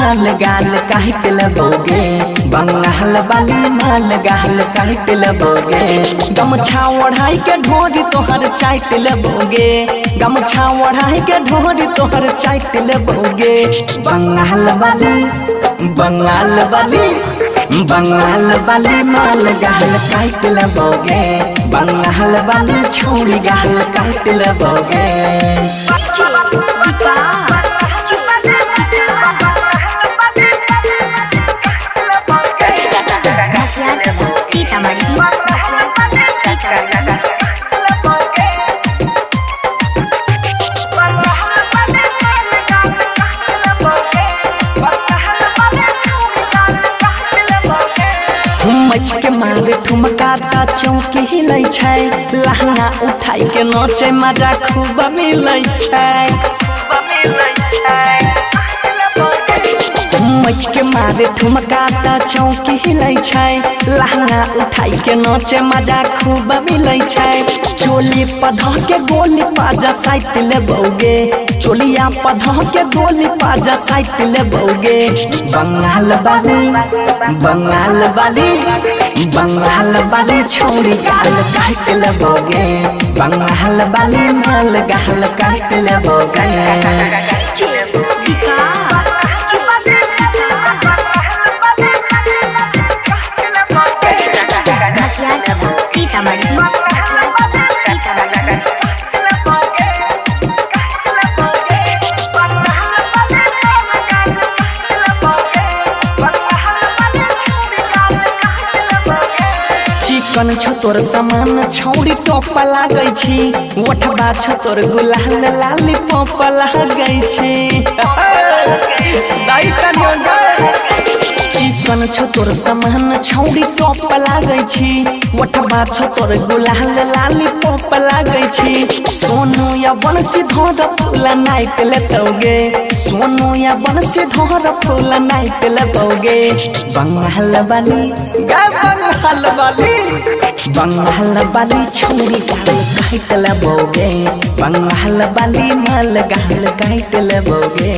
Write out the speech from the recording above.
माल गाल काट लबोगे बंगाल वाली माल गाल काट लबोगे गमछा ओढ़ाई के ढोरी तोहर चाट लबोगे गमछा ओढ़ाई के ढोरी तोहर चाट लबोगे बंगाल वाली बंगाल वाली बंगाल वाली माल गाल काट लबोगे बंगाल वाली छोड़ी गाल काट लबोगे मच के मारे ठुमकाता चौकी हिलै छै लहंगा उठाई के नाचे मजा खूब मिलै छै मच के मारे ठुमकाता चौकी हिलै छै लहंगा उठाई के नाचे मजा खूब मिलै छै चोली पधा के गोली पाजा साइट लेबोगे चोलिया पधा के गोली पाजा साइट लेबोगे बंगाल वाली बंगाल वाली बंगाल वाली छोड़ी गाल काट लेबोगे बंगाल वाली माल गाल काट लेबोगे चिकन छ तोर सामान छौड़ी टॉप लागै छी ओठबा छ तोर गुलाल लाली पॉप लागै छी दाई कनियो चिकन छ तोर सामान छौड़ी टॉप लागै छी ओठबा छ तोर गुलाल लाली पॉप लागै छी सोनू या बंसी धर फूल नाइट लेतोगे सोनू या बंसी धर फूल नाइट लेतोगे बंगाल वाली बंगाल वाली बंगाल वाली छोड़ी गाल काट लेबोगे बंगाल वाली माल गाल काट लेबोगे